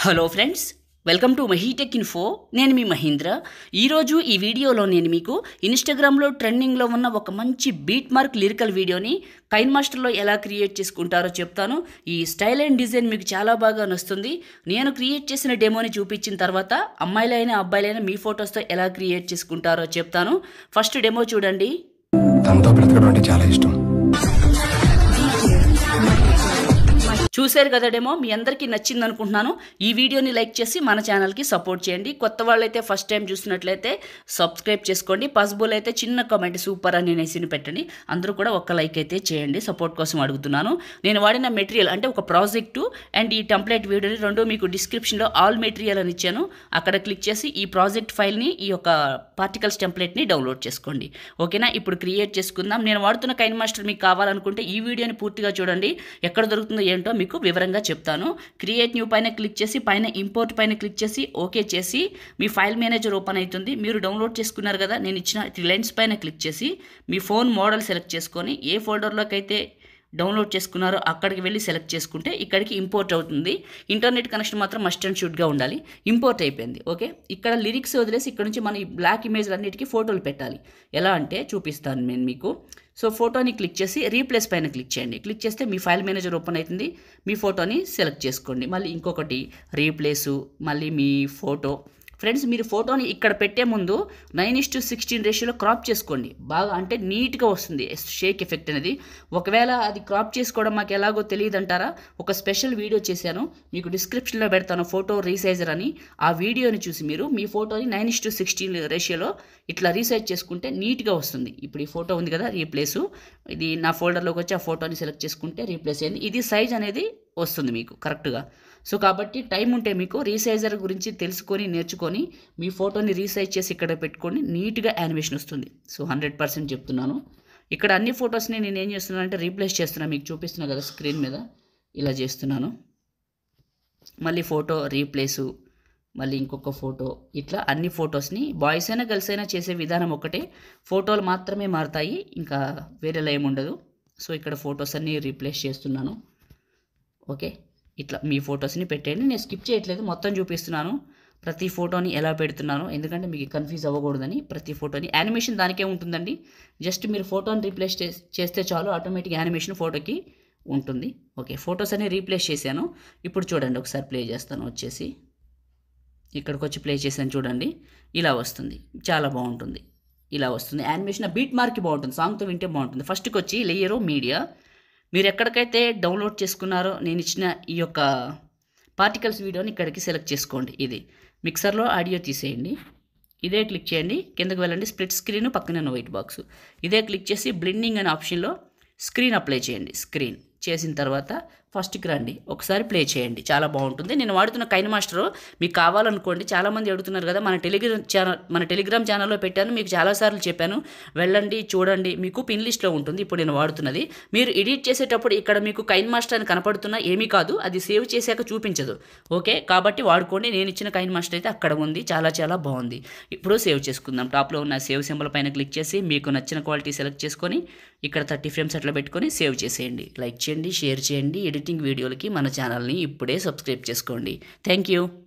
Hello friends, welcome to MahiTech info. నేను మీ మహేంద్ర. ఈరోజు ఈ వీడియోలో నేను మీకు ఇన్స్టాగ్రామ్లో ట్రెండింగ్లో ఉన్న ఒక మంచి బీట్ మార్క్ లిరికల్ వీడియోని కైన్ మాస్టర్లో ఎలా క్రియేట్ చేసుకుంటారో చెప్తాను. ఈ స్టైల్ అండ్ డిజైన్ మీకు చాలా బాగా నచ్చుతుంది. నేను క్రియేట్ చేసిన డెమోని చూపించిన తర్వాత అమ్మాయిలైనా అబ్బాయిలైనా మీ ఫొటోస్తో ఎలా క్రియేట్ చేసుకుంటారో చెప్తాను. ఫస్ట్ డెమో చూడండి. తనతో బ్రతకడం అంటే చాలా ఇష్టం. చూశారు కదా డెమో, మీ అందరికీ నచ్చింది అనుకుంటున్నాను. ఈ వీడియోని లైక్ చేసి మన ఛానల్కి సపోర్ట్ చేయండి. కొత్త వాళ్ళైతే ఫస్ట్ టైం చూసినట్లయితే సబ్స్క్రైబ్ చేసుకోండి. పాసిబుల్ అయితే చిన్న కామెంట్ సూపర్ అని నేసిని పెట్టండి. అందరూ కూడా ఒక్క లైక్ అయితే చేయండి, సపోర్ట్ కోసం అడుగుతున్నాను. నేను వాడిన మెటీరియల్ అంటే ఒక ప్రాజెక్టు అండ్ ఈ టెంప్లెట్ వీడియోని రెండు మీకు డిస్క్రిప్షన్లో ఆల్ మెటీరియల్ అని ఇచ్చాను. అక్కడ క్లిక్ చేసి ఈ ప్రాజెక్ట్ ఫైల్ని, ఈ యొక్క పార్టికల్స్ టెంప్లెట్ని డౌన్లోడ్ చేసుకోండి. ఓకేనా? ఇప్పుడు క్రియేట్ చేసుకుందాం. నేను వాడుతున్న కైన్ మాస్టర్ మీకు కావాలనుకుంటే ఈ వీడియోని పూర్తిగా చూడండి. ఎక్కడ దొరుకుతుందో ఏంటో మీకు వివరంగా చెప్తాను. క్రియేట్ న్యూ పైన క్లిక్ చేసి పైన ఇంపోర్ట్ పైన క్లిక్ చేసి ఓకే చేసి మీ ఫైల్ మేనేజర్ ఓపెన్ అవుతుంది. మీరు డౌన్లోడ్ చేసుకున్నారు కదా, నేను ఇచ్చిన త్రీ లైన్స్ పైన క్లిక్ చేసి మీ ఫోన్ మోడల్ సెలెక్ట్ చేసుకొని ఏ ఫోల్డర్లోకి అయితే డౌన్లోడ్ చేసుకున్నారో అక్కడికి వెళ్ళి సెలెక్ట్ చేసుకుంటే ఇక్కడికి ఇంపోర్ట్ అవుతుంది. ఇంటర్నెట్ కనెక్షన్ మాత్రం మస్ట్ అండ్ షుడ్గా ఉండాలి. ఇంపోర్ట్ అయిపోయింది. ఓకే, ఇక్కడ లిరిక్స్ వదిలేసి ఇక్కడ నుంచి మన ఈ బ్లాక్ ఇమేజ్లు అన్నిటికీ ఫోటోలు పెట్టాలి. ఎలా అంటే చూపిస్తాను నేను మీకు. సో ఫోటోని క్లిక్ చేసి రీప్లేస్ పైన క్లిక్ చేయండి. క్లిక్ చేస్తే మీ ఫైల్ మేనేజర్ ఓపెన్ అవుతుంది. మీ ఫోటోని సెలెక్ట్ చేసుకోండి. మళ్ళీ ఇంకొకటి రీప్లేసు, మళ్ళీ మీ ఫోటో. ఫ్రెండ్స్, మీరు ఫోటోని ఇక్కడ పెట్టే ముందు 9:16 రేషియోలో క్రాప్ చేసుకోండి. బాగా అంటే నీట్గా వస్తుంది షేక్ ఎఫెక్ట్ అనేది. ఒకవేళ అది క్రాప్ చేసుకోవడం మాకు ఎలాగో తెలియదు అంటారా, ఒక స్పెషల్ వీడియో చేశాను, మీకు డిస్క్రిప్షన్లో పెడతాను, ఫోటో రీసైజర్ అని. ఆ వీడియోని చూసి మీరు మీ ఫోటోని 9:16 రేషియోలో ఇట్లా రీసైజ్ చేసుకుంటే నీట్గా వస్తుంది. ఇప్పుడు ఈ ఫోటో ఉంది కదా, రీప్లేసు, ఇది నా ఫోల్డర్లోకి వచ్చి ఆ ఫోటోని సెలెక్ట్ చేసుకుంటే రీప్లేస్ అయింది. ఇది సైజ్ అనేది వస్తుంది మీకు కరెక్ట్గా. సో కాబట్టి టైం ఉంటే మీకు రీసైజర్ గురించి తెలుసుకొని నేర్చుకొని మీ ఫోటోని రీసైజ్ చేసి ఇక్కడ పెట్టుకొని నీట్గా యానిమేషన్ వస్తుంది. సో 100% చెప్తున్నాను. ఇక్కడ అన్ని ఫొటోస్ని నేను ఏం చేస్తున్నాను అంటే రీప్లేస్ చేస్తున్నాను. మీకు చూపిస్తున్నా కదా స్క్రీన్ మీద, ఇలా చేస్తున్నాను. మళ్ళీ ఫోటో రీప్లేసు, మళ్ళీ ఇంకొక ఫోటో, ఇట్లా అన్ని ఫొటోస్ని బాయ్స్ అయినా గర్ల్స్ అయినా చేసే విధానం ఒకటే. ఫోటోలు మాత్రమే మారుతాయి, ఇంకా వేరేలా ఏముండదు. సో ఇక్కడ ఫొటోస్ అన్నీ రీప్లేస్ చేస్తున్నాను. ఓకే, ఇట్లా మీ ఫొటోస్ని పెట్టండి. నేను స్కిప్ చేయట్లేదు, మొత్తం చూపిస్తున్నాను ప్రతి ఫోటోని ఎలా పెడుతున్నాను, ఎందుకంటే మీకు కన్ఫ్యూజ్ అవ్వకూడదని. ప్రతి ఫోటోని యానిమేషన్ దానికే ఉంటుందండి. జస్ట్ మీరు ఫోటోని రీప్లేస్ చేస్తే చాలు, ఆటోమేటిక్ యానిమేషన్ ఫోటోకి ఉంటుంది. ఓకే, ఫొటోస్ అన్ని రీప్లేస్ చేశాను. ఇప్పుడు చూడండి, ఒకసారి ప్లే చేస్తాను. వచ్చేసి ఇక్కడికి వచ్చి ప్లే చేశాను చూడండి, ఇలా వస్తుంది. చాలా బాగుంటుంది, ఇలా వస్తుంది యానిమేషన్. బీట్ మార్క్ బాగుంటుంది, సాంగ్తో వింటే బాగుంటుంది. ఫస్ట్కి వచ్చి లేయరు మీడియా, మీరు ఎక్కడికైతే డౌన్లోడ్ చేసుకున్నారో నేను ఇచ్చిన ఈ యొక్క పార్టికల్స్ వీడియోని ఇక్కడికి సెలెక్ట్ చేసుకోండి. ఇది మిక్సర్లో ఆడియో తీసేయండి. ఇదే క్లిక్ చేయండి, కిందకు వెళ్ళండి, స్ప్లిట్ స్క్రీన్ పక్కన వైట్ బాక్స్, ఇదే క్లిక్ చేసి బ్లెండింగ్ అనే ఆప్షన్లో స్క్రీన్ అప్లై చేయండి. స్క్రీన్ చేసిన తర్వాత ఫస్ట్కి రండి, ఒకసారి ప్లే చేయండి, చాలా బాగుంటుంది. నేను వాడుతున్న కైన్ మాస్టర్ మీకు కావాలనుకోండి. చాలామంది అడుగుతున్నారు కదా, మన టెలిగ్రామ్ ఛానల్లో పెట్టాను, మీకు చాలాసార్లు చెప్పాను, వెళ్ళండి చూడండి, మీకు పిన్ లిస్ట్లో ఉంటుంది. ఇప్పుడు నేను వాడుతున్నది. మీరు ఎడిట్ చేసేటప్పుడు ఇక్కడ మీకు కైన్ మాస్టర్ అని కనపడుతున్నా ఏమీ కాదు, అది సేవ్ చేశాక చూపించదు. ఓకే, కాబట్టి వాడుకోండి. నేను ఇచ్చిన కైన్ మాస్టర్ అయితే అక్కడ ఉంది, చాలా చాలా బాగుంది. ఇప్పుడు సేవ్ చేసుకుందాం. టాప్లో ఉన్న సేవ్ సింబల్ పైన క్లిక్ చేసి మీకు నచ్చిన క్వాలిటీ సెలెక్ట్ చేసుకొని ఇక్కడ 30 ఫ్రేమ్స్ అట్లా పెట్టుకొని సేవ్ చేసేయండి. లైక్ చేయండి, షేర్ చేయండి. ఎడిటింగ్ వీడియోలకి మన ఛానల్ని ఇప్పుడే సబ్స్క్రైబ్ చేసుకోండి. Thank you.